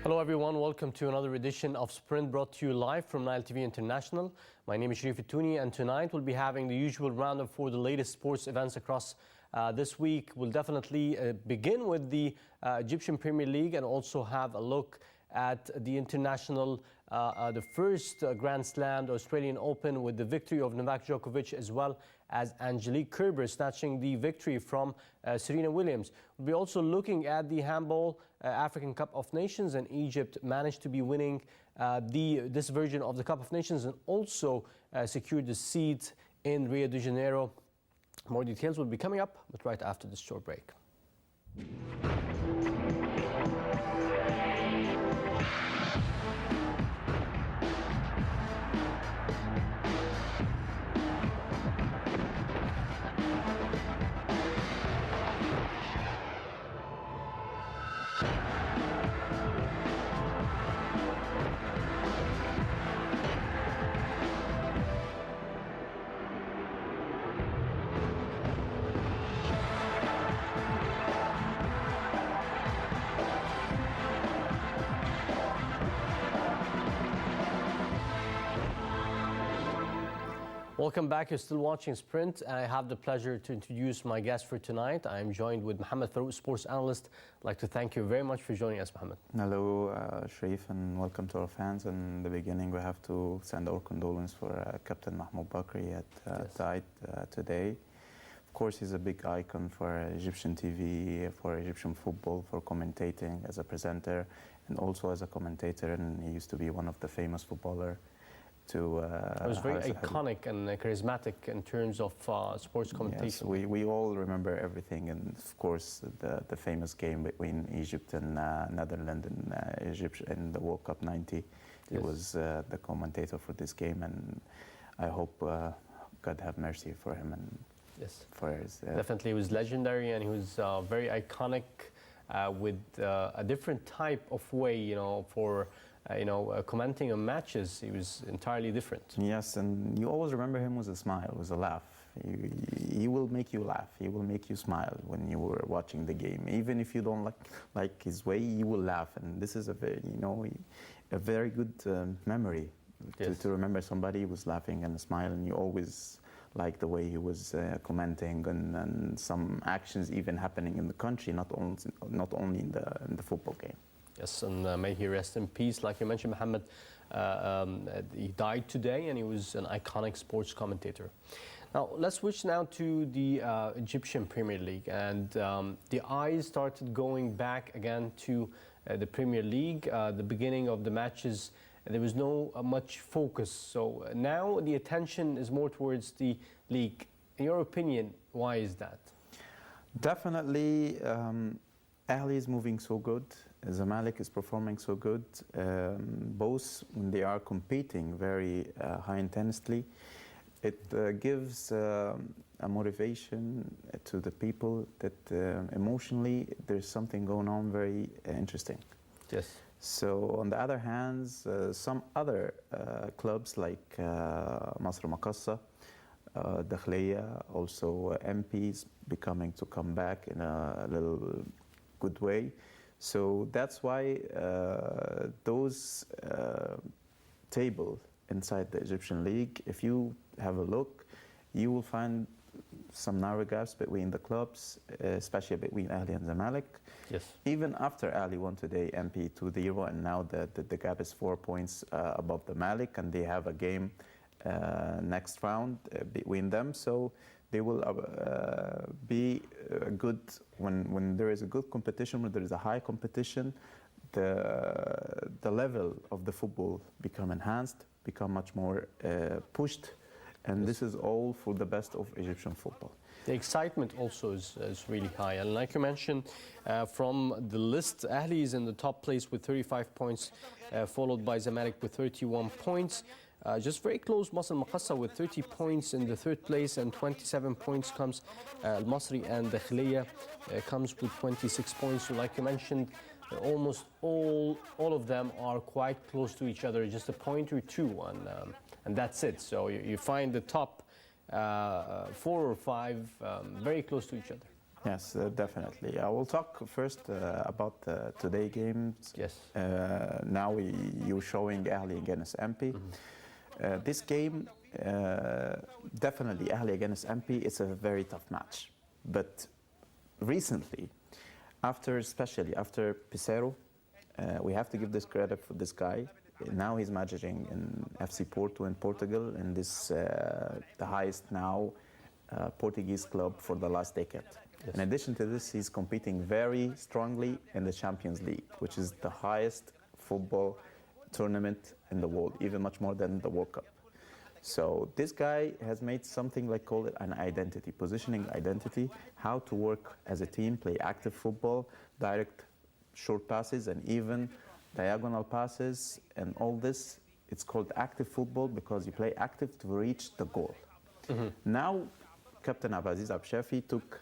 Hello everyone, welcome to another edition of Sprint brought to you live from Nile TV International. My name is Sharif Touni and tonight we'll be having the usual roundup for the latest sports events across this week. We'll definitely begin with the Egyptian Premier League and also have a look at the international, the first Grand Slam, the Australian Open, with the victory of Novak Djokovic as well as Angelique Kerber snatching the victory from Serena Williams. We'll be also looking at the handball African Cup of Nations, and Egypt managed to be winning this version of the Cup of Nations and also secured the seat in Rio de Janeiro. More details will be coming up, but right after this short break. Welcome back. You're still watching Sprint. I have the pleasure to introduce my guest for tonight. I am joined with Mohamed, Farouk, sports analyst. I'd like to thank you very much for joining us, Mohamed. Hello, Sharif, and welcome to our fans. In the beginning, we have to send our condolences for Captain Mahmoud Bakri that died today. Of course, he's a big icon for Egyptian TV, for Egyptian football, for commentating as a presenter, and also as a commentator. And he used to be one of the famous footballers. It was very iconic and charismatic in terms of sports commentation. Yes, we all remember everything, and of course the famous game between Egypt and Netherlands and Egypt in the World Cup '90. Yes. He was the commentator for this game, and I hope God have mercy for him and for his. Definitely, he was legendary, and he was very iconic with a different type of way, for. Commenting on matches, he was entirely different. Yes, and you always remember him with a smile, with a laugh. He will make you laugh. He will make you smile when you were watching the game. Even if you don't like his way, you will laugh. And this is a very good memory to remember somebody who was laughing and smiling. And you always like the way he was commenting and some actions even happening in the country, not only in the football game. Yes, and may he rest in peace. Like you mentioned, Mohamed, he died today, and he was an iconic sports commentator. Now, let's switch now to the Egyptian Premier League. And the eyes started going back again to the Premier League. The beginning of the matches, there was no much focus. So now the attention is more towards the league. In your opinion, why is that? Definitely, Ahly is moving so good. Zamalek is performing so good. Both when they are competing very high intensely, it gives a motivation to the people that emotionally there's something going on very interesting. Yes. So on the other hand, some other clubs like Masr Maqassa, Dakhliya, also MPs becoming to come back in a little good way. So that's why those tables inside the Egyptian league, if you have a look, you will find some narrow gaps between the clubs, especially between Ahly and Zamalek. Yes. Even after Ahly won today MP 2-0, and now the gap is 4 points above the Malik, and they have a game next round between them. So they will be good when there is a good competition, when there is a high competition, the level of the football become enhanced, become much more pushed, and this is all for the best of Egyptian football. The excitement also is really high, and like you mentioned, from the list, Ahly is in the top place with 35 points, followed by Zamalek with 31 points. Just very close, Masr Maqassa with 30 points in the third place, and 27 points comes Al-Masri, and Dakhliya comes with 26 points. So like you mentioned, almost all of them are quite close to each other, just a point or two, and that's it. So you find the top 4 or 5 very close to each other. Yes, definitely. I will talk first about today games. Yes. Now you're showing Ahly against MP. This game, definitely Ahly against MP, it's a very tough match. But recently, especially after Pissarro, we have to give this credit for this guy. Now he's managing in FC Porto in Portugal, and this the highest now Portuguese club for the last decade. Yes. In addition to this, he's competing very strongly in the Champions League, which is the highest football tournament in the world, even much more than the World Cup. So this guy has made something like, call it an identity, positioning identity, how to work as a team, play active football, direct short passes, and even diagonal passes, and all this. It's called active football because you play active to reach the goal. Now, Captain Abdelaziz Abshafi took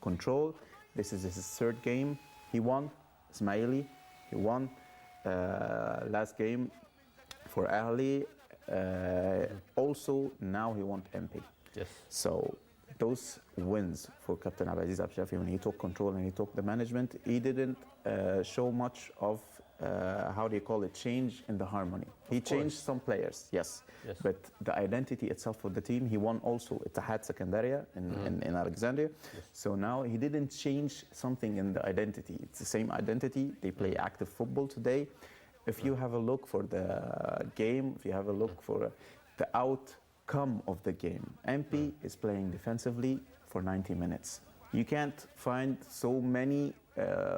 control. This is his third game. He won Ismaili. He won last game for Ahly. Also, now he won MP. Yes. So those wins for Captain Abdelaziz Abshafi, when he took control and he took the management, he didn't show much of how do you call it, change in the harmony. He changed some players, yes. But the identity itself for the team, he won also Ittihad Secondaria in Alexandria. Yes. So now he didn't change something in the identity. It's the same identity. They play active football today. If you have a look for the game, if you have a look for the outcome of the game, MP is playing defensively for 90 minutes. You can't find so many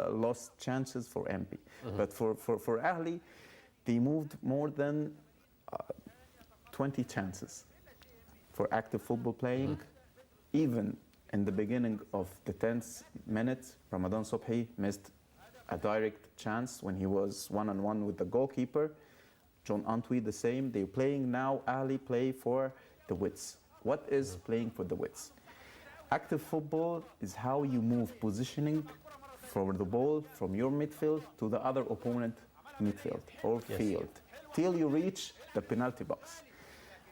lost chances for MP. But for Ahly, they moved more than 20 chances for active football playing. Even in the beginning of the 10th minute, Ramadan Sobhi missed a direct chance when he was one-on-one with the goalkeeper. John Antwi the same. They're playing now, Ahly play for the widths. What is playing for the widths? Active football is how you move positioning for the ball from your midfield to the other opponent midfield or field till you reach the penalty box.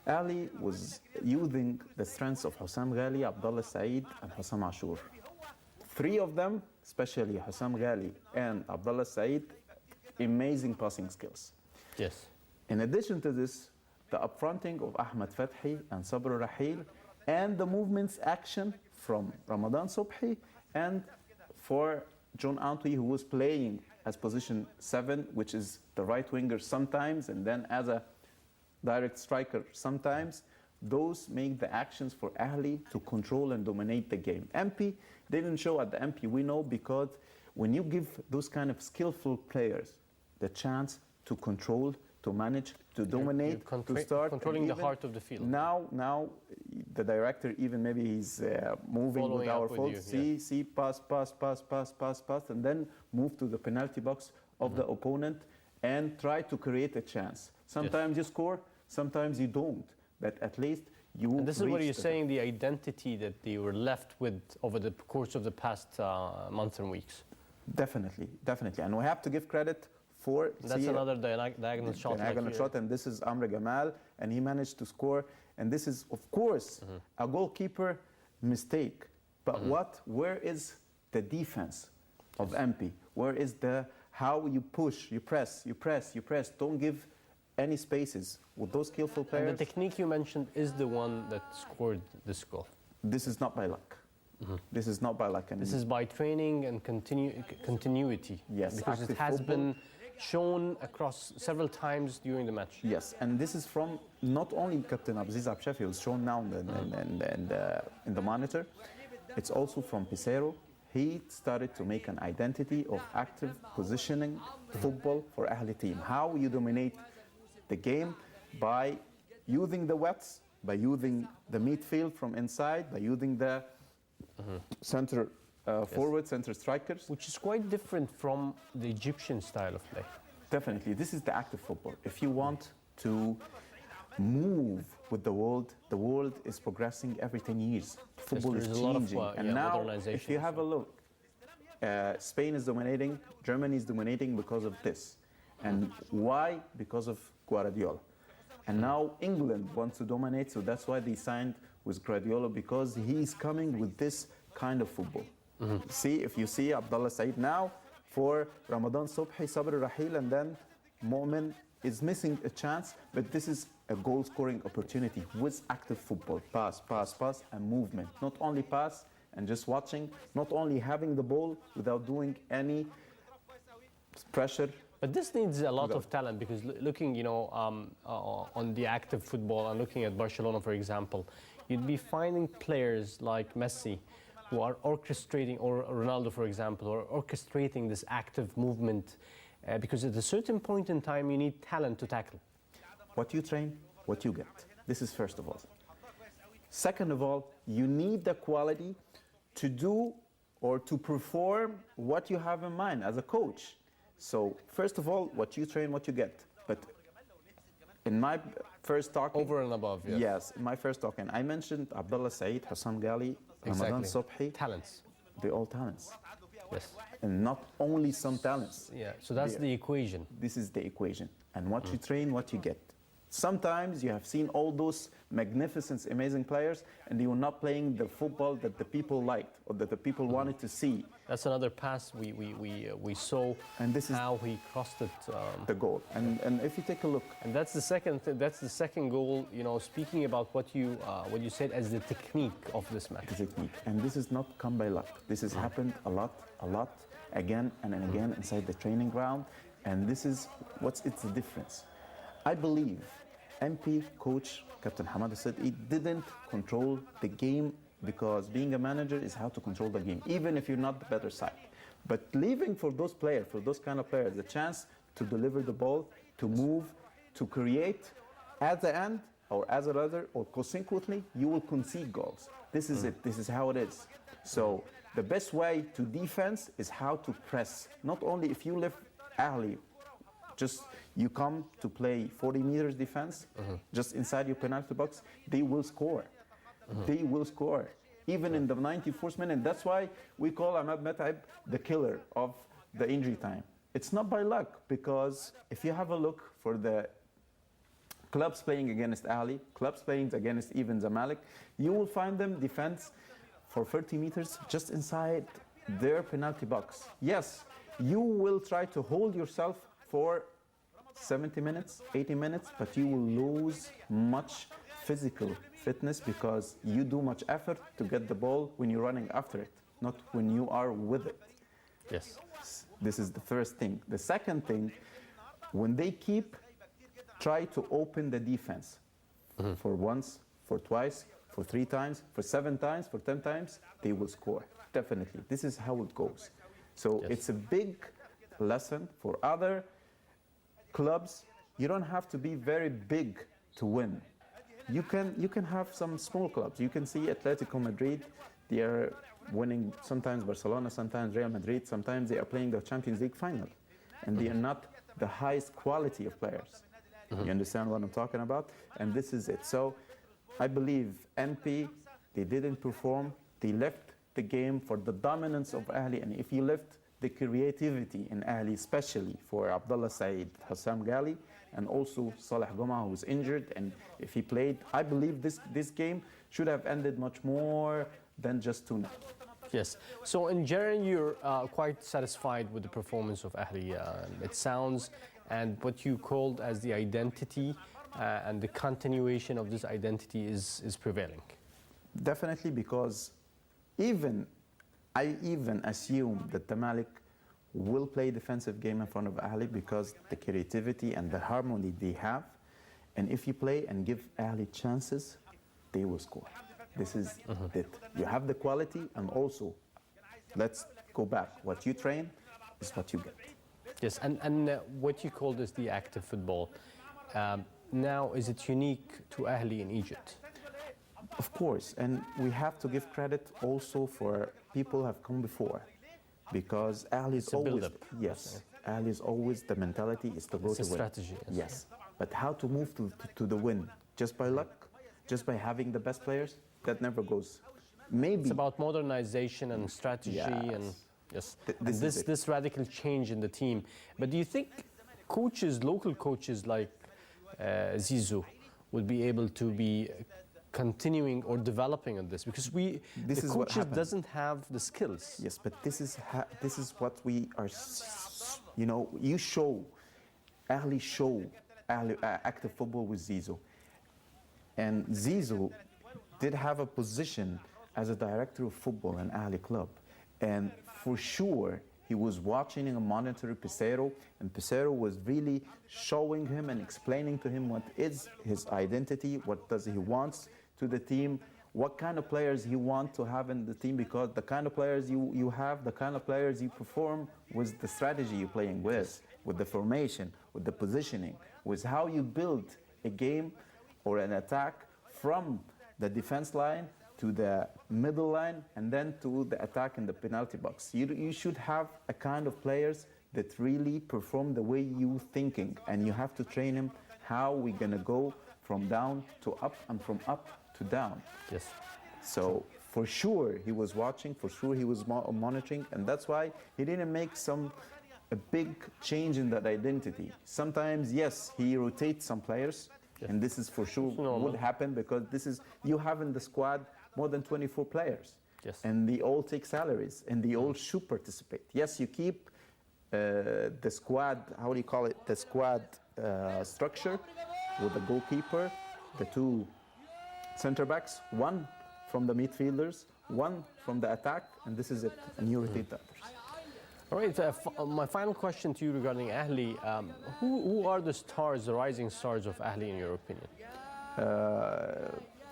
Ahly was using the strengths of Hussam Ghali, Abdullah Saeed, and Hussam Ashur. Three of them, especially Hussam Ghali and Abdullah Saeed, amazing passing skills. Yes. In addition to this, the upfronting of Ahmed Fathi and Sabr Rahil, and the movements action from Ramadan Sobhi and for John Antwi, who was playing as position 7, which is the right winger sometimes, and then as a direct striker sometimes. Those make the actions for Ahly to control and dominate the game. MP didn't show at the MP, we know, because when you give those kind of skillful players the chance to control, to manage, to dominate, to start controlling the heart of the field. Now the director, even maybe he's moving following with our fault. See, pass, and then move to the penalty box of the opponent and try to create a chance. Sometimes you score, sometimes you don't. But at least you. And this is what you're saying, the identity that they were left with over the course of the past months and weeks. Definitely. And we have to give credit for. That's another diagonal shot. Diagonal shot, and this is Amr Gamal, and he managed to score. And this is, of course, a goalkeeper mistake. But where is the defense of MP? Where is how you push, you press? Don't give any spaces with those skillful players. And the technique you mentioned is the one that scored this goal. This is not by luck. This is not by luck. And this is by training and continuity. Yes, because it has been shown across several times during the match. Yes, and this is from not only Captain Abdelaziz Abshafi, it was shown now in the monitor. It's also from Pissarro. He started to make an identity of active positioning football for Ahly team. How you dominate the game by using the wets, by using the midfield from inside, by using the center forward, center strikers. Which is quite different from the Egyptian style of play. Definitely, this is the active football. If you want to move with the world is progressing every 10 years. Football is changing. And now, if you have a look, Spain is dominating, Germany is dominating because of this. And why? Because of Guardiola. And now England wants to dominate, so that's why they signed with Guardiola, because he's coming with this kind of football. See, if you see Abdullah Said now, for Ramadan Subhi, Sabr Rahil, and then Mohamed is missing a chance, but this is a goal-scoring opportunity with active football. Pass, pass, pass, and movement. Not only pass and just watching, not only having the ball without doing any pressure. But this needs a lot of talent, because looking, on the active football and looking at Barcelona, for example, you'd be finding players like Messi who are orchestrating, or Ronaldo, for example, or orchestrating this active movement, because at a certain point in time, you need talent to tackle. What you train, what you get. This is first of all. Second of all, you need the quality to do or to perform what you have in mind as a coach. So first of all, what you train, what you get. But in my first talk, over and above, yes. Yes, in my first talking, I mentioned Abdullah Said, Hussam Ghali, Ramadan Subhi. Talents. They're all talents. Yes. And not only some talents. Yeah, so that's the equation. This is the equation. And what you train, what you get. Sometimes you have seen all those magnificent, amazing players, and they were not playing the football that the people liked or that the people wanted to see. That's another pass we saw, and this is how he crossed it. The goal. And if you take a look, and that's the second goal. Speaking about what you said as the technique of this match. The technique, and this is not come by luck. This has happened a lot, again and again inside the training ground, and this is it's the difference. I believe MP coach Captain Hamad said he didn't control the game, because being a manager is how to control the game, even if you're not the better side. But leaving for those players, for those kind of players, the chance to deliver the ball, to move, to create at the end, or as a runner, or consequently, you will concede goals. This is it. This is how it is. So the best way to defense is how to press. Not only if you live Ahli, just you come to play 40 meters defense, just inside your penalty box, they will score. They will score, even in the 94th minute. That's why we call Ahmed Met'ab the killer of the injury time. It's not by luck, because if you have a look for the clubs playing against Ahli, clubs playing against even Zamalek, you will find them defense for 30 meters just inside their penalty box. Yes, you will try to hold yourself for 70 minutes, 80 minutes, but you will lose much physical fitness, because you do much effort to get the ball when you're running after it, not when you are with it. Yes. This is the first thing. The second thing, when they try to open the defense for once, for twice, for 3 times, for 7 times, for 10 times, they will score. Definitely. This is how it goes. So it's a big lesson for other clubs. You don't have to be very big to win. You can have some small clubs. You can see Atletico Madrid, they are winning sometimes Barcelona, sometimes Real Madrid, sometimes they are playing the Champions League final. And they are not the highest quality of players. You understand what I'm talking about? And this is it. So I believe MP, they didn't perform. They left the game for the dominance of Ahli. And if you left the creativity in Ahli, especially for Abdullah Said, Hussam Ghali, and also Saleh Goma, who was injured, and if he played, I believe this game should have ended much more than just 2-0. Yes. So in general, you're quite satisfied with the performance of Ahli. It sounds, and what you called as the identity and the continuation of this identity is prevailing. Definitely, because I even assume that Zamalek will play defensive game in front of Ahli, because the creativity and the harmony they have. And if you play and give Ahli chances, they will score. This is it. You have the quality, and also, let's go back. What you train is what you get. Yes, and what you call this the active football. Now, is it unique to Ahli in Egypt? Of course, and we have to give credit also for people who have come before. Because Ahli is always, Ahli is always, the mentality is to go to win. It's a strategy. Yes, but how to move to the win? Just by luck? Just by having the best players? That never goes. Maybe. It's about modernization and strategy and this radical change in the team. But do you think coaches, local coaches like Zizou, would be able to be continuing or developing on this? Because the coaches doesn't have the skills. Yes, but this is what we are, you show, active football with Zizou. And Zizou did have a position as a director of football in Ahli club. And for sure, he was watching and monitoring Pesero, and Pesero was really showing him and explaining to him what is his identity, what does he wants to the team, what kind of players he wants to have in the team, because the kind of players you have, the kind of players you perform with the strategy you're playing with the formation, with the positioning, with how you build a game or an attack from the defense line to the middle line and then to the attack in the penalty box. You should have a kind of players that really perform the way you thinking, and you have to train him how we're gonna go from down to up and from up to down. Yes. So for sure he was watching, for sure he was monitoring, and that's why he didn't make a big change in that identity. Sometimes, yes, he rotates some players, and this is for sure would happen because you have in the squad more than 24 players. Yes. And they all take salaries and they all should participate. Yes, you keep the squad, how do you call it, the squad structure with the goalkeeper, the two center backs, one from the midfielders, one from the attack, and this is it, and you rotate the others. All right, my final question to you regarding Ahli, who are the stars, the rising stars of Ahli in your opinion?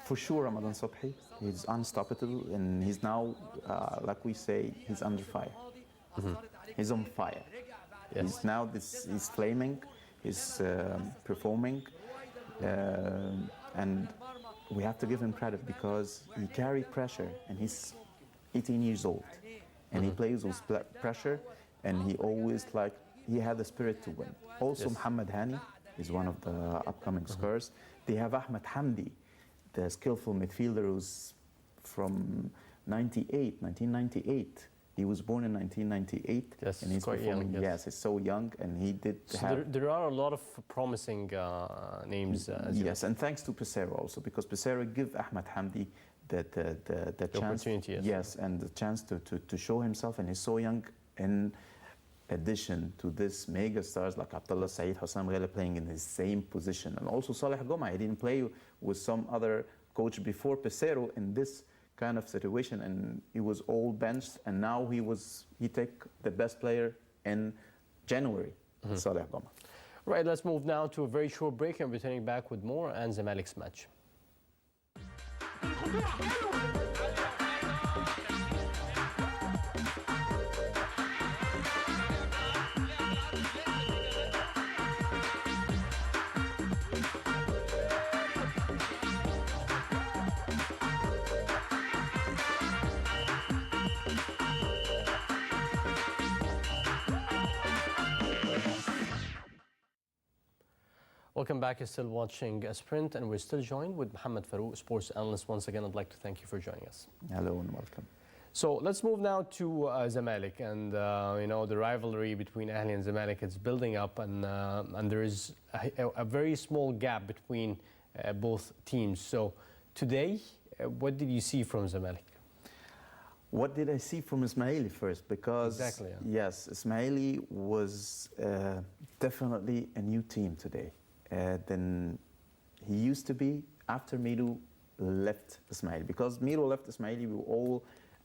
For sure, Ramadan Sobhi. He's unstoppable, and he's now, like we say, he's under fire. Mm-hmm. He's on fire. Yes. He's flaming, he's performing, and we have to give him credit because he carried pressure, and he's 18 years old, and he plays with pressure, and he had the spirit to win. Also, Mohamed Hani is one of the upcoming scorers. They have Ahmed Hamdi, the skillful midfielder who's from 1998. He was born in 1998. Yes, and he's quite young. Yes, he's so young, and he did there are a lot of promising names. Yes, and thanks to Pesero also, because Pesero give Ahmed Hamdi the chance. Opportunity, yes, and the chance to show himself, and he's so young. In addition to this mega stars like Abdullah Saeed, Hossam Ghali playing in his same position, and also Saleh Goma. He didn't play with some other coach before Pesero in this kind of situation, and he was all benched, and now he take the best player in January, Saleh Goma. Right, let's move now to a very short break and returning back with more and Zamalek's match. Welcome back. You're still watching a Sprint, and we're still joined with Mohamed Farouk, sports analyst. Once again, I'd like to thank you for joining us. Hello and welcome. So let's move now to Zamalek, and the rivalry between Ahli and Zamalek is building up, and there is a very small gap between both teams. So today, what did you see from Zamalek? What did I see from Ismaili first? Because exactly, yes, Ismaili was definitely a new team today. Than he used to be after Miru left Ismaili. Because Miru left Ismaili,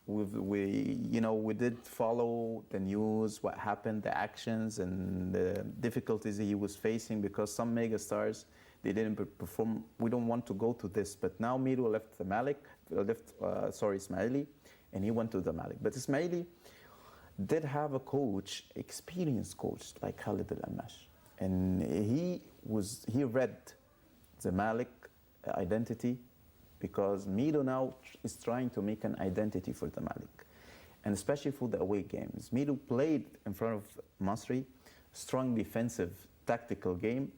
we did follow the news, what happened, the actions, and the difficulties he was facing because some mega stars, they didn't perform. We don't want to go to this, but now Miru left Ismaili, and he went to Zamalek. But Ismaili did have a coach, experienced coach like Khalid Al-Amash. And he read Zamalek identity because Mido now is trying to make an identity for Zamalek, and especially for the away games. Mido played in front of Masri, strong defensive, tactical game.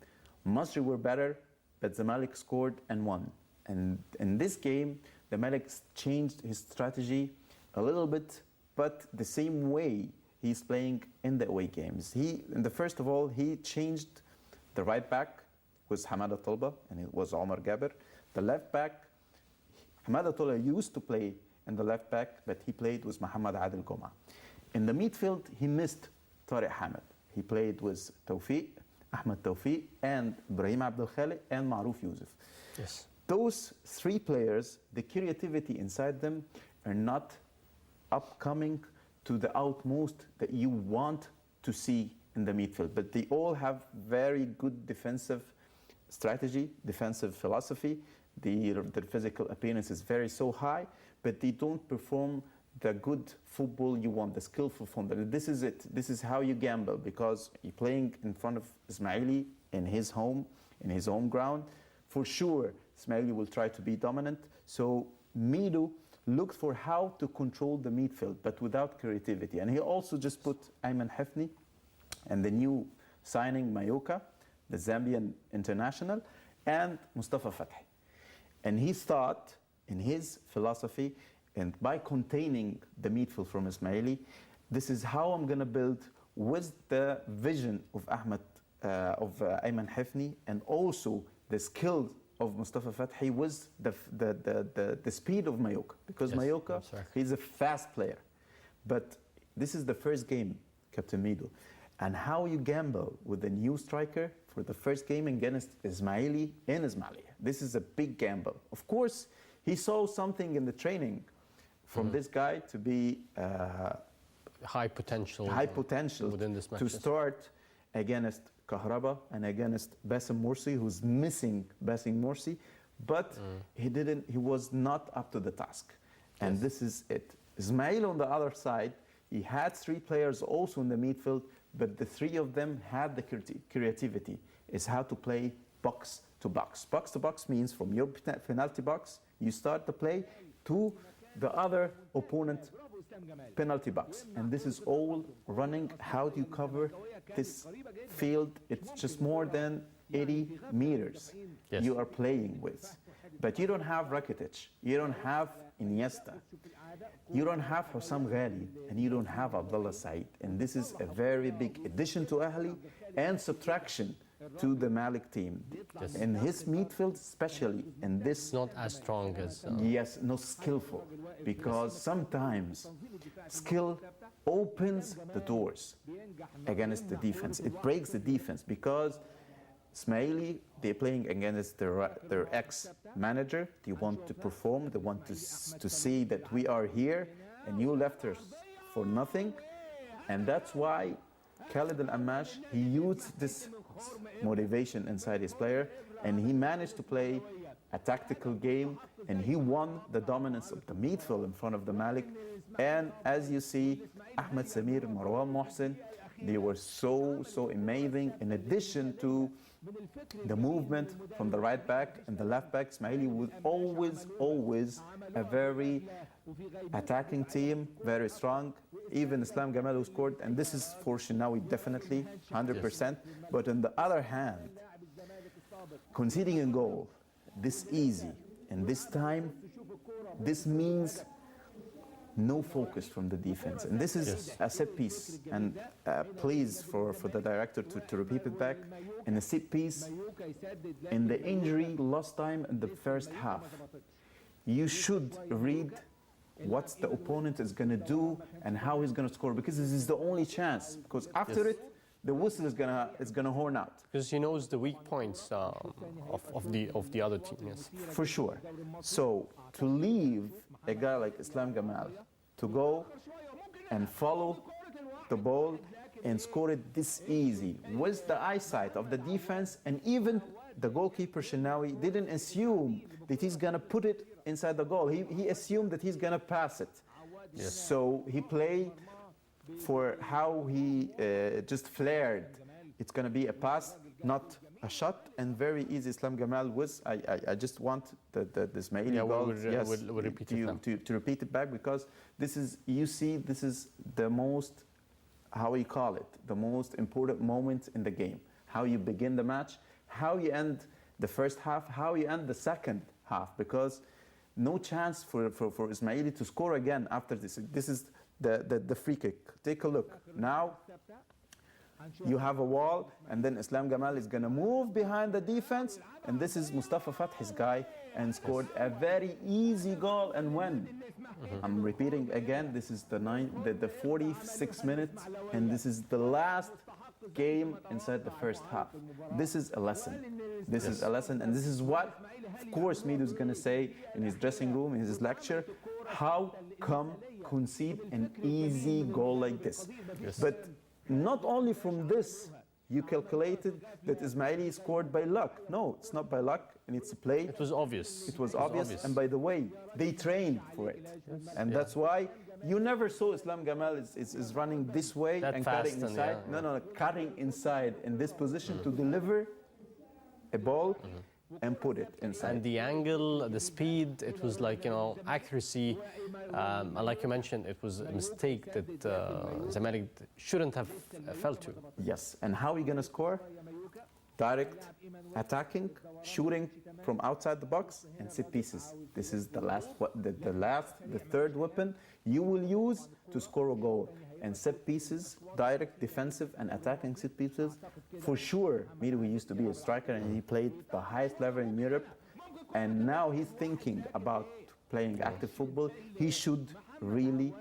Masri were better, but Zamalek scored and won. And in this game, Zamalek changed his strategy a little bit, but the same way he's playing in the away games. First of all, he changed the right back was Hamada Talba, and it was Omar Gaber. The left back Hamada Tola used to play in the left back, but he played with Mohamed Adel Goma. In the midfield, he missed Tariq Hamid. He played with Tawfiq, Ahmed Tawfiq, and Ibrahim Abdel Khaliq, and Marouf Youssef. Yes. Those three players, the creativity inside them are not upcoming to the utmost that you want to see in the midfield. But they all have very good defensive strategy, defensive philosophy. Their physical appearance is very so high, but they don't perform the good football you want, the skillful football. This is it. This is how you gamble, because you're playing in front of Ismaili in his home ground. For sure, Ismaili will try to be dominant. So Mido looked for how to control the midfield, but without creativity. And he also just put Ayman Hifni and the new signing Mayoka, the Zambian international, and Mustafa Fathi. And he thought, in his philosophy, and by containing the midfield from Ismaili, this is how I'm going to build with the vision of Ayman Hifni, and also the skill of Mustafa Fathi with the speed of Mayoka. Because yes, Mayoka, he's a fast player. But this is the first game, Captain Mido. And how you gamble with the new striker for the first game against Ismaili in Ismailia. This is a big gamble. Of course, he saw something in the training from this guy to be high potential within this match, to start against Kahraba and against Bassem Morsi, who's missing Bassem Morsi, but he was not up to the task. And yes, this is it. Ismail on the other side, he had three players also in the midfield, but the three of them had the creativity, is how to play box to box. Box to box means from your penalty box, you start the play to the other opponent penalty box. And this is all running. How do you cover this field? It's just more than 80 meters you are playing with. But you don't have Rakitic, you don't have Iniesta, you don't have Hussam Ghali, and you don't have Abdullah Said. And this is a very big addition to Ahli and subtraction to the Malik team. Yes. And his midfield, especially in this, it's not as strong as yes, not skillful, because sometimes skill opens the doors against the defense. It breaks the defense, because Ismaili, they're playing against their ex-manager. They want to perform, they want to see that we are here and you left us for nothing. And that's why Khalid Al-Amash, he used this motivation inside his player, and he managed to play a tactical game, and he won the dominance of the midfield in front of the Malik. And as you see, Ahmed Samir, Marwan Mohsen, they were so amazing. In addition to the movement from the right back and the left back, Ismaili was always a very attacking team, very strong. Even Islam Gamal who scored, and this is for Shenawi definitely, 100%. But on the other hand, conceding a goal this easy and this time, this means no focus from the defense. And this is a set piece. And please, for the director to repeat it back, in a set piece, in the injury lost time in the first half, you should read what the opponent is going to do and how he's going to score, because this is the only chance. Because after it, the whistle is gonna horn out. Because he knows the weak points of the other team. Yes, for sure. So to leave a guy like Islam Gamal to go and follow the ball and score it this easy with the eyesight of the defense, and even the goalkeeper Shenawi didn't assume that he's gonna put it inside the goal. He assumed that he's gonna pass it. Yes. So he played for how he just flared. It's gonna be a pass, not a shot, and very easy. Islam Gamal was. I just want the Ismaili goal. We'll repeat it to repeat it back, because this is, you see, this is the most, how you call it, the most important moment in the game. How you begin the match, how you end the first half, how you end the second half, because no chance for Ismaili to score again after this. This is the free kick. Take a look. Now, You have a wall, and then Islam Gamal is going to move behind the defense, and this is Mustafa Fathi's guy, and scored a very easy goal and win. I'm repeating again, this is the 46th minute, and this is the last game inside the first half. This is a lesson. This is a lesson, and this is what, of course, Mido is going to say in his dressing room, in his lecture. How come concede an easy goal like this? But not only from this, you calculated that Ismaili scored by luck. No, it's not by luck, and it's a play. It was obvious. It was obvious, and by the way, they trained for it. And that's why you never saw Islam Gamal is running this way and cutting inside. No, cutting inside in this position to deliver a ball and put it inside. And the angle, the speed, it was like, accuracy. And like you mentioned, it was a mistake that Zamalek shouldn't have fell to. Yes, and how are you going to score? Direct, attacking, shooting from outside the box, and set pieces. This is the third weapon you will use to score a goal. And set pieces, direct, defensive, and attacking set pieces. For sure, Mido used to be a striker, and he played the highest level in Europe. And now he's thinking about playing active football. He should really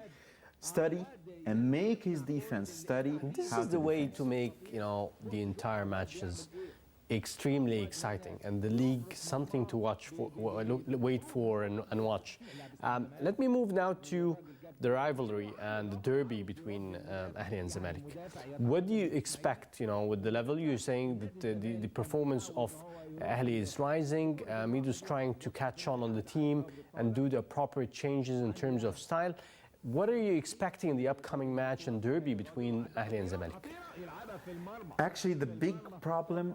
study and make his defense study. This is the way to make the entire matches extremely exciting, and the league something to watch for, wait for, and watch. Let me move now to the rivalry and the derby between Ahli and Zamalek. What do you expect? With the level, you're saying that the performance of Ahli is rising. Mido's trying to catch on the team and do the appropriate changes in terms of style. What are you expecting in the upcoming match and derby between Ahli and Zamalek? Actually, the big problem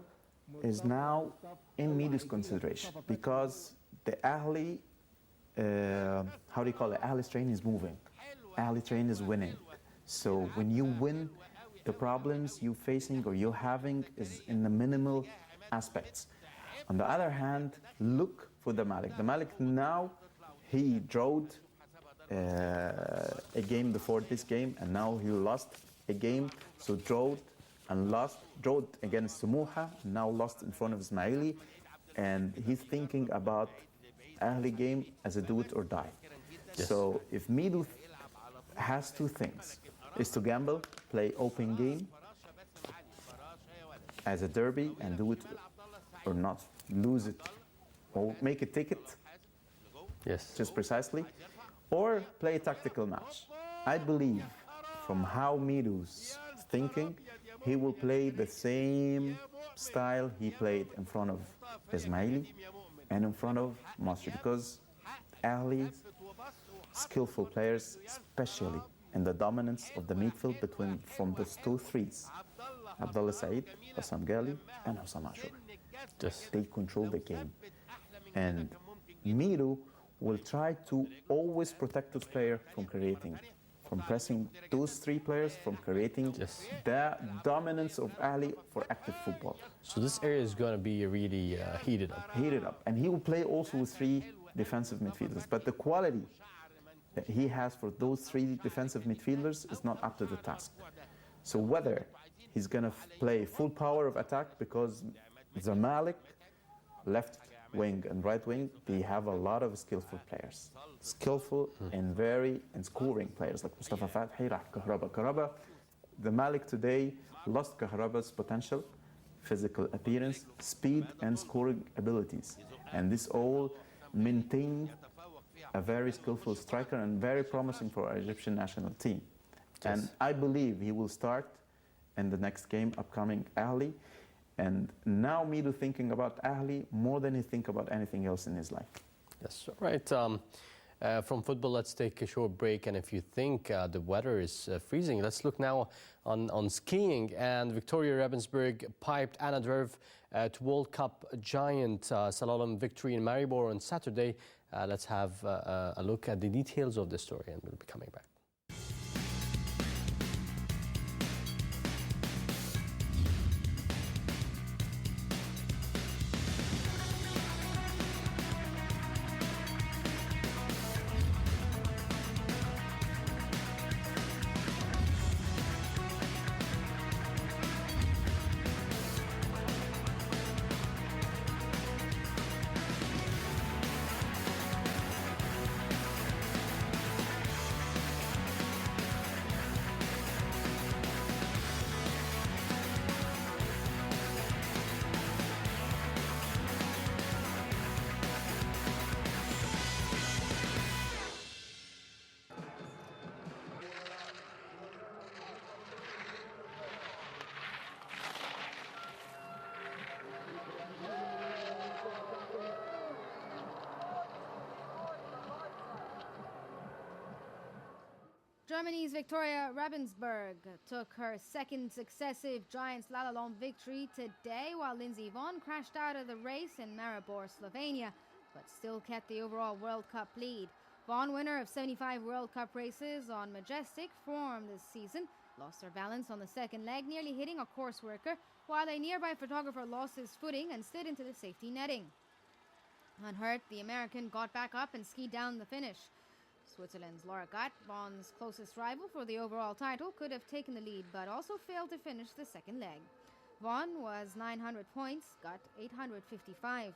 is now in Mido's consideration, because the Ahli, how do you call it? Ahli's train is moving. Ahli train is winning. So when you win, the problems you're facing or you're having is in the minimal aspects. On the other hand, look for the Malik. The Malik now, he drawed a game before this game, and now he lost a game. So drawed and lost, drawed against Samuha, now lost in front of Ismaili, and he's thinking about Ahli game as a do it or die. Yes. So if Mido has two things, is to gamble, play open game as a derby and do it or not, lose it, or make a ticket, just precisely, or play a tactical match. I believe from how Mido's thinking, he will play the same style he played in front of Ismaili and in front of Masri, because Ahli's skillful players, especially in the dominance of the midfield from those two threes, Abdullah Said, Bassam Ghali, and Hussam Ashur. They control the game. And Mido will try to always protect this player from pressing those three players, from creating the dominance of Ahli for active football. So this area is going to be really heated up. Heated up. And he will play also with three defensive midfielders. But the quality that he has for those three defensive midfielders is not up to the task. So whether he's going to play full power of attack, because Zamalek, left wing and right wing, they have a lot of skillful players. Skillful and scoring players like Mustafa Fathi, Kahraba. The Malik today lost Kahraba's potential, physical appearance, speed, and scoring abilities. And this all maintained a very skillful striker and very promising for our Egyptian national team. And I believe he will start in the next game, upcoming Ahli. And now Mido thinking about Ahli more than he think about anything else in his life. Yes, right. From football, let's take a short break. And if you think the weather is freezing, let's look now on skiing. And Victoria Ravensburg piped Anna Derv to World Cup giant slalom victory in Maribor on Saturday. Let's have a look at the details of the story, and we'll be coming back. Germany's Victoria Ravensburg took her second successive giant slalom victory today, while Lindsey Vonn crashed out of the race in Maribor, Slovenia, but still kept the overall World Cup lead. Vonn, winner of 75 World Cup races on majestic form this season, lost her balance on the second leg, nearly hitting a course worker, while a nearby photographer lost his footing and slid into the safety netting. Unhurt, the American got back up and skied down the finish. Switzerland's Laura Gatt, Vonn's closest rival for the overall title, could have taken the lead, but also failed to finish the second leg. Vonn was 900 points, Gatt 855.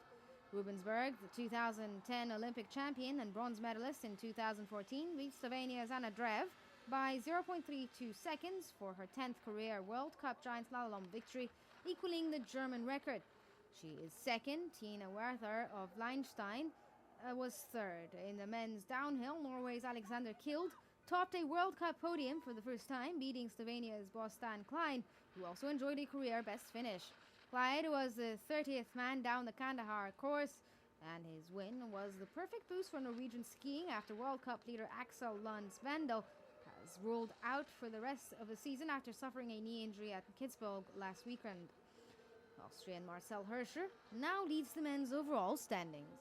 Ravensburg, the 2010 Olympic champion and bronze medalist in 2014, beat Slovenia's Ana Drev by 0.32 seconds for her 10th career World Cup giant slalom victory, equaling the German record. She is second. Tina Werther of Liechtenstein was third. In the men's downhill, Norway's Alexander Kild topped a World Cup podium for the first time, beating Slovenia's Boštan Klein, who also enjoyed a career best finish. Clyde was the 30th man down the Kandahar course, and his win was the perfect boost for Norwegian skiing after World Cup leader Axel Lund Svendal has ruled out for the rest of the season after suffering a knee injury at Kitzbühel last weekend. Austrian Marcel Hirscher now leads the men's overall standings.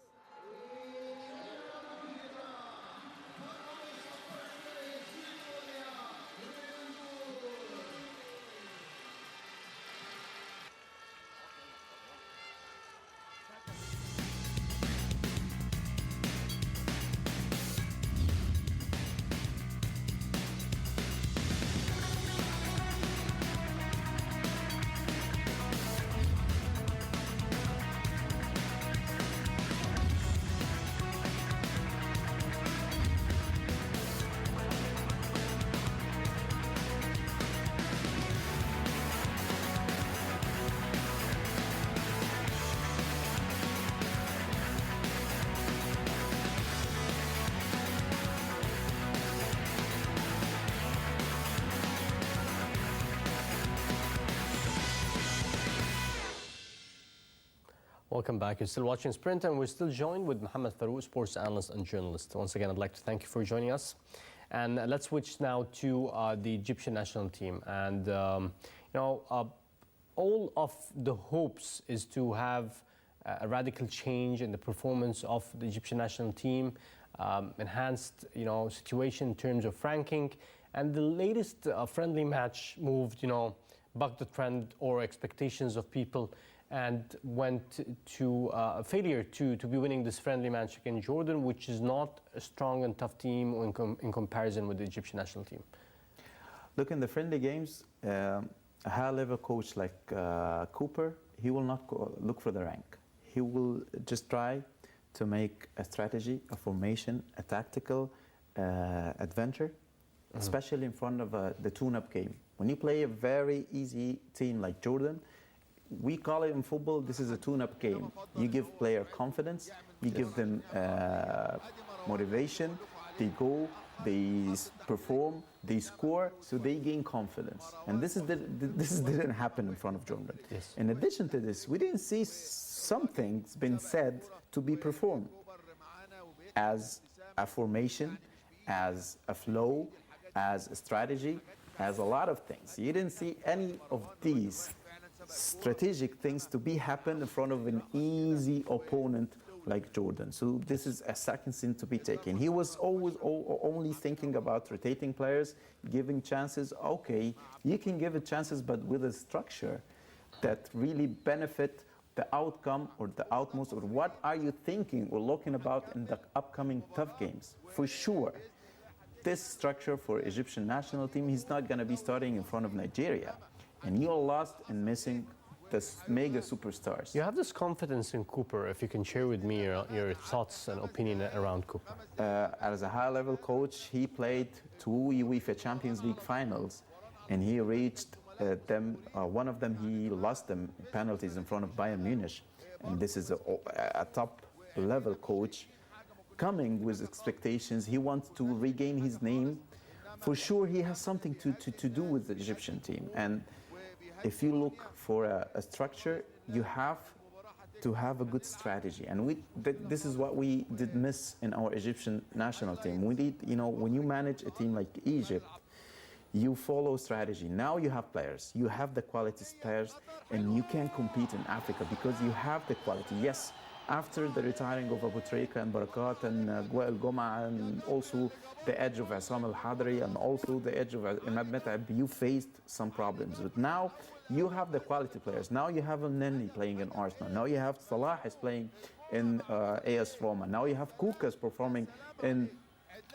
Welcome back. You're still watching Sprint, and we're still joined with Mohamed, Farouk, sports analyst and journalist. Once again, I'd like to thank you for joining us. And let's switch now to the Egyptian national team. And, all of the hopes is to have a radical change in the performance of the Egyptian national team, enhanced, situation in terms of ranking. And the latest friendly match moved, bucked the trend or expectations of people, and went to a failure to be winning this friendly match against Jordan, which is not a strong and tough team in comparison with the Egyptian national team. Look, in the friendly games, a high-level coach like Cooper, he will not look for the rank. He will just try to make a strategy, a formation, a tactical adventure, especially in front of the tune-up game. When you play a very easy team like Jordan, we call it in football, this is a tune-up game. You give player confidence, you give them motivation, they go, they perform, they score, so they gain confidence. And this didn't happen in front of Jordan. Yes. In addition to this, we didn't see something's been said to be performed as a formation, as a flow, as a strategy, as a lot of things. You didn't see any of these strategic things to be happen in front of an easy opponent like Jordan. So this is a second thing to be taken. He was always only thinking about rotating players, giving chances. Okay, you can give it chances, but with a structure that really benefit the outcome or the outmost, or what are you thinking or looking about in the upcoming tough games? For sure, this structure for Egyptian national team, he's not going to be starting in front of Nigeria. And you're lost and missing the mega superstars. You have this confidence in Cooper. If you can share with me your thoughts and opinion around Cooper. As a high-level coach, he played 2 UEFA Champions League finals, and he reached them. One of them, he lost them penalties in front of Bayern Munich. And this is a top-level coach coming with expectations. He wants to regain his name. For sure, he has something to do with the Egyptian team. And if you look for a structure, you have to have a good strategy. And this is what we did miss in our Egyptian national team. We need, when you manage a team like Egypt, you follow strategy. Now you have players, you have the quality players, and you can compete in Africa because you have the quality. Yes, after the retiring of Abu Trika and Barakat and Gwael Goma, and also the edge of Assam Al-Hadri, and also the edge of Imad Met'ab, you faced some problems. But now you have the quality players. Now you have Neni playing in Arsenal. Now you have Salah is playing in AS Roma. Now you have Kukas performing in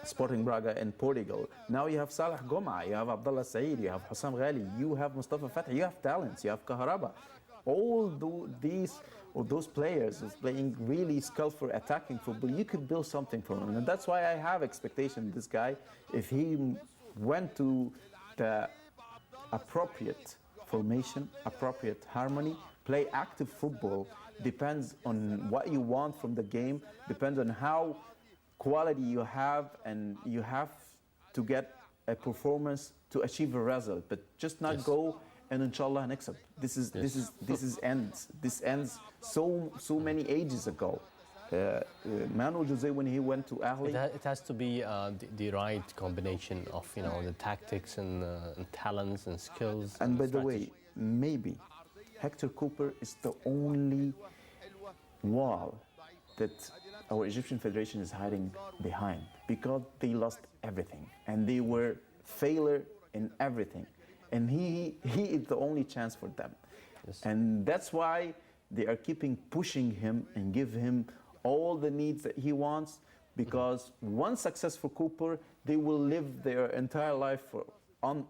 Sporting Braga in Portugal. Now you have Salah Goma, you have Abdullah Saeed, you have Hussam Ghali, you have Mustafa Fatih, you have talents, you have Kaharaba. All those players is playing really skillful attacking football. You could build something from him. And that's why I have expectation in this guy. If he went to the appropriate formation, appropriate harmony, play active football, depends on what you want from the game, depends on how quality you have, and you have to get a performance to achieve a result, but just not go and inshallah next up. This ends so many ages ago. Manuel Jose, when he went to Ahly, it has to be the right combination of the tactics and talents and skills. And by the way, maybe Hector Cooper is the only wall that our Egyptian Federation is hiding behind, because they lost everything and they were failure in everything. And he is the only chance for them. Yes. And that's why they are keeping pushing him and give him all the needs that he wants, because once successful Cooper, they will live their entire life on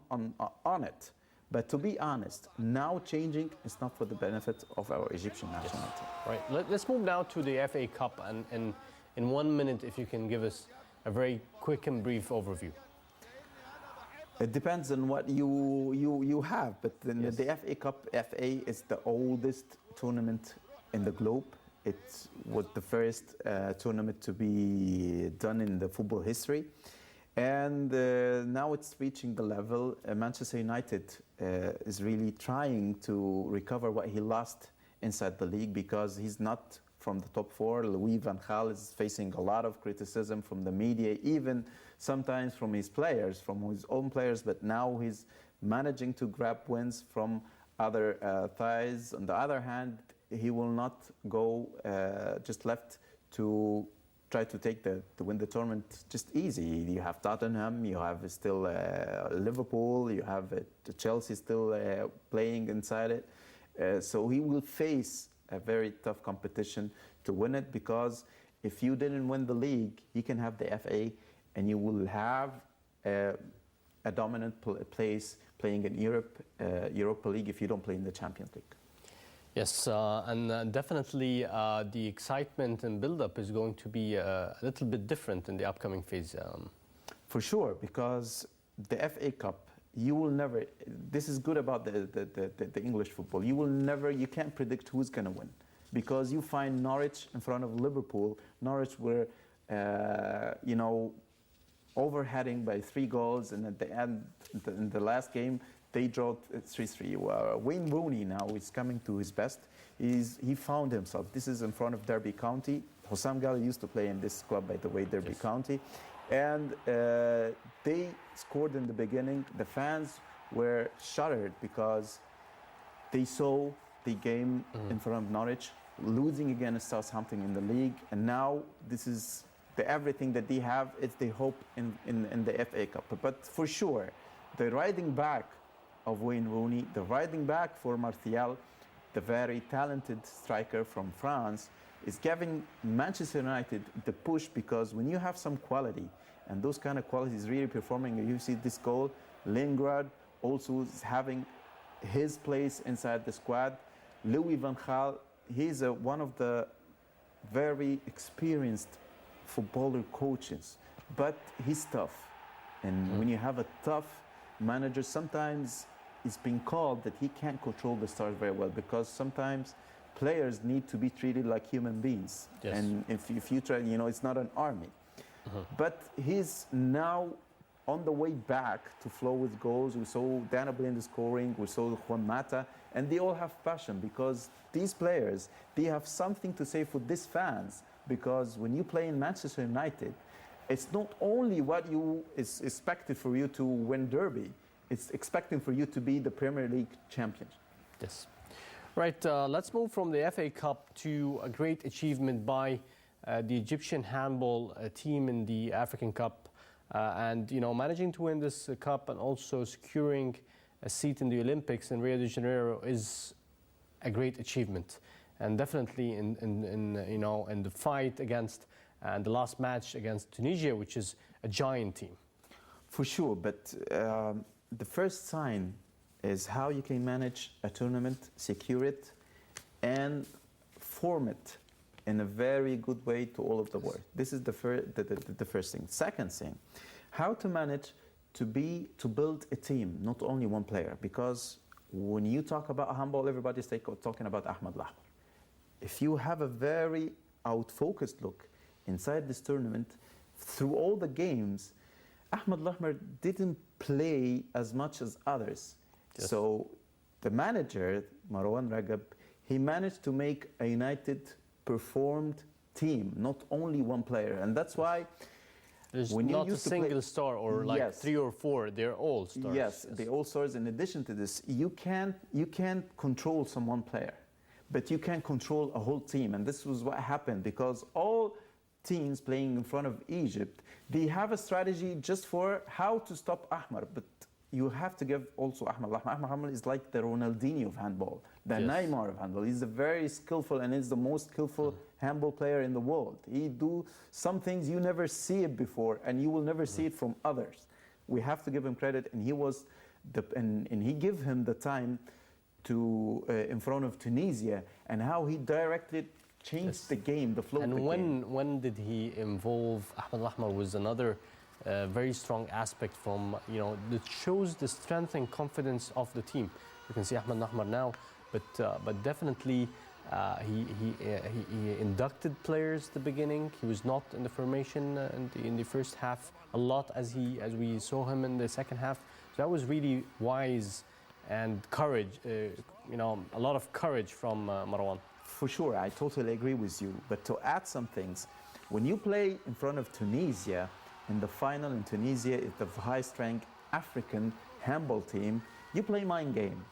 it. But to be honest, now changing is not for the benefit of our Egyptian national team. Right. Let's move now to the FA Cup, and in 1 minute, if you can give us a very quick and brief overview. It depends on what you have, but the FA Cup, FA is the oldest tournament in the globe. It was the first tournament to be done in the football history. And now it's reaching the level. Manchester United is really trying to recover what he lost inside the league, because he's not from the top four. Louis van Gaal is facing a lot of criticism from the media, even sometimes from his players, from his own players, but now he's managing to grab wins from other thighs. On the other hand, he will not go just left to try to win the tournament just easy. You have Tottenham, you have still Liverpool, you have Chelsea still playing inside it. So he will face a very tough competition to win it, because if you didn't win the league, you can have the FA, and you will have a dominant place playing in Europa League if you don't play in the Champions League. Yes, and definitely the excitement and build-up is going to be a little bit different in the upcoming phase. For sure, because the FA Cup, you will never, this is good about the English football, you can't predict who's going to win, because you find Norwich in front of Liverpool. Norwich were, overheading by 3 goals, and at the end, in the last game, they drew 3-3. Wayne Rooney now is coming to his best. He found himself. This is in front of Derby County. Hussam Ghali used to play in this club, by the way, Derby County. And they scored in the beginning. The fans were shuddered because they saw the game in front of Norwich, losing against Southampton in the league. And now this is everything that they have. It's the hope in the FA Cup. But for sure, the riding back of Wayne Rooney, the riding back for Martial, the very talented striker from France, is giving Manchester United the push, because when you have some quality, and those kind of qualities really performing, you see this goal, Lingard also is having his place inside the squad. Louis van Gaal, he's one of the very experienced footballer coaches, but he's tough. And when you have a tough manager, sometimes it's been called that he can't control the stars very well, because sometimes players need to be treated like human beings. Yes. And if you try, it's not an army. But he's now on the way back to flow with goals. We saw Dana Blind scoring, we saw Juan Mata, and they all have passion because these players, they have something to say for these fans, because when you play in Manchester United, it's not only what is expected for you to win Derby, it's expecting for you to be the Premier League champion. Yes. Right, let's move from the FA Cup to a great achievement by the Egyptian handball team in the African Cup. And, managing to win this cup and also securing a seat in the Olympics in Rio de Janeiro is a great achievement. And definitely in the fight against the last match against Tunisia, which is a giant team. For sure, but the first sign is how you can manage a tournament, secure it, and form it in a very good way to all of the world. This is the first thing. Second thing, how to manage to build a team, not only one player, because when you talk about handball, everybody's talking about Ahmed Lahmar. If you have a very out-focused look inside this tournament, through all the games, Ahmed Lahmar didn't play as much as others. Yes. So the manager, Marwan Ragab, he managed to make a united, performed team, not only one player. And that's why there's when not you a single star or like yes. 3 or 4, they're all stars. Yes, they're all stars. In addition to this, you can't control some one player, but you can control a whole team. And this was what happened, because all teams playing in front of Egypt, they have a strategy just for how to stop Ahmar, but you have to give also Ahmed Lahmar. Ahmed Lahmar is like the Ronaldinho of handball, the yes. Neymar of handball. He's a very skillful and is the most skillful handball player in the world. He do some things you never see it before, and you will never see it from others. We have to give him credit, and he was and he gave him the time to in front of Tunisia, and how he directly changed yes. the game, the flow and of the game. When did he involve Ahmed Lahmar was another very strong aspect from, that shows the strength and confidence of the team. You can see Ahmed Lahmar now, but definitely he inducted players at the beginning. He was not in the formation in the first half a lot as we saw him in the second half. So that was really wise and courage, a lot of courage from Marwan. For sure, I totally agree with you. But to add some things, when you play in front of Tunisia, in the final in Tunisia, is the high-strength African handball team, you play mind game.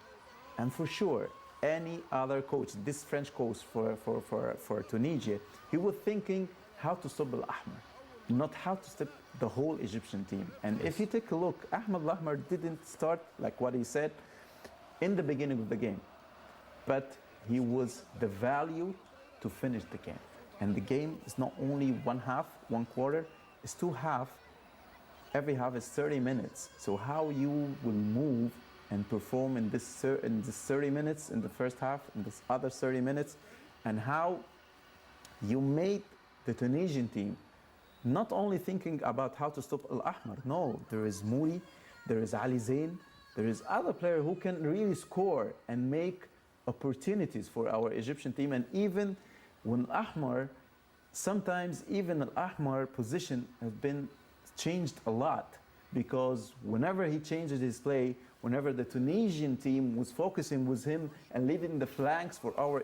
And for sure, any other coach, this French coach for Tunisia, he was thinking how to stop Al-Ahmar, not how to stop the whole Egyptian team. And yes. if you take a look, Ahmed Lahmar didn't start, like what he said, in the beginning of the game. But he was the value to finish the game. And the game is not only one half, one quarter, it's two halves. Every half is 30 minutes. So how you will move and perform in this 30 minutes in the first half, in this other 30 minutes, and how you made the Tunisian team not only thinking about how to stop Al-Ahmar. No, there is Mouri, there is Ali Zain, there is other player who can really score and make opportunities for our Egyptian team. And even when Ahmar, sometimes even Al-Ahmar position has been changed a lot, because whenever he changes his play, whenever the Tunisian team was focusing with him and leaving the flanks for our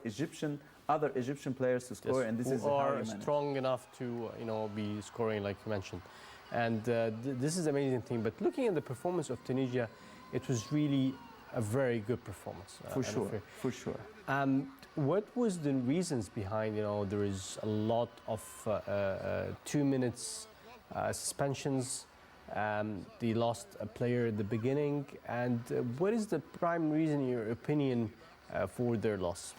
other Egyptian players to score, yes, and this is how are strong enough to be scoring, like you mentioned. And this is an amazing thing. But looking at the performance of Tunisia, it was really a very good performance. For sure, for sure. What was the reasons behind, there is a lot of 2 minutes suspensions, they lost a player at the beginning, and what is the prime reason, in your opinion, for their loss?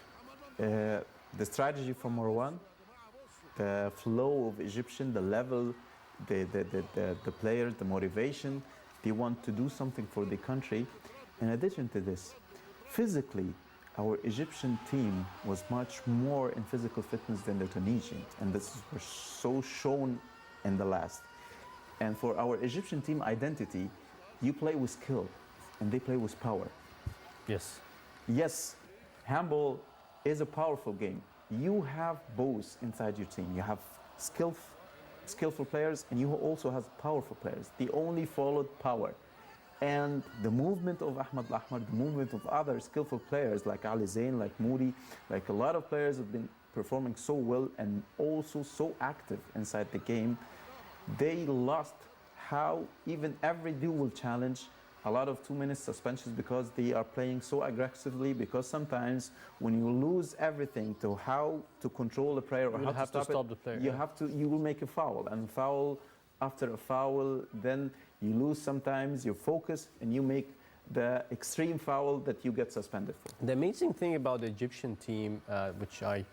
The strategy from Marwan, the flow of Egyptian, the level, the players, the motivation, they want to do something for the country. In addition to this, physically, our Egyptian team was much more in physical fitness than the Tunisian, and this was so shown in the last. And for our Egyptian team identity, you play with skill, and they play with power. Yes. Yes, handball is a powerful game. You have both inside your team. You have skill, skillful players and you also have powerful players. They only followed power. And the movement of Ahmed Ahmar, the movement of other skillful players like Ali Zain, like Moody, like a lot of players have been performing so well and also so active inside the game. They lost how even every dual challenge, a lot of 2-minute suspensions because they are playing so aggressively, because sometimes when you lose everything to how to control the player or You how have to stop the player. you will make a foul, and foul after a foul, then you lose sometimes your focus and you make the extreme foul that you get suspended for. The amazing thing about the Egyptian team, which I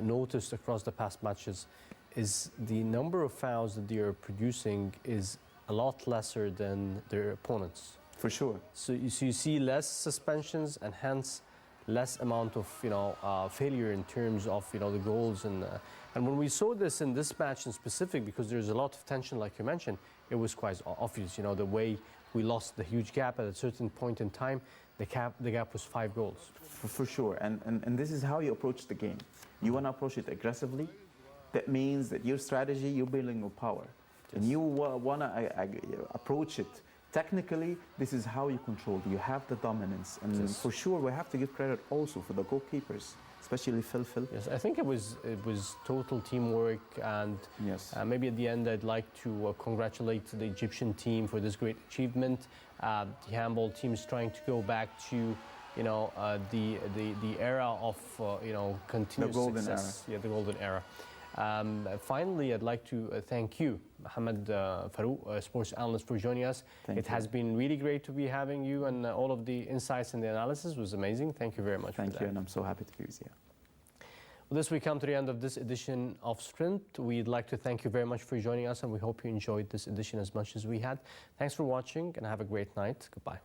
noticed across the past matches, is the number of fouls that they are producing is a lot lesser than their opponents. For sure. So you see less suspensions and hence less amount of failure in terms of the goals, and when we saw this in this match in specific, because there's a lot of tension like you mentioned, it was quite obvious, the way we lost the huge gap at a certain point in time. The gap was 5 goals. For sure, and this is how you approach the game. You want to approach it aggressively. That means that your strategy, you're building your power. Yes. And you want to approach it technically. This is how you control it. You have the dominance. And Yes. for sure, we have to give credit also for the goalkeepers, especially Phil. Yes, I think it was total teamwork, and Yes. maybe at the end I'd like to congratulate the Egyptian team for this great achievement. The handball team is trying to go back to the era of continuous The golden success. Yeah, the golden era. Finally, I'd like to thank you, Mohamed Farouk, sports analyst, for joining us. Thank it you. has been really great to be having you, and all of the insights and the analysis was amazing. Thank you very much. Thank for you, that. and I'm so happy to be with you. With this, we come to the end of this edition of Sprint. We'd like to thank you very much for joining us, and we hope you enjoyed this edition as much as we had. Thanks for watching, and have a great night. Goodbye.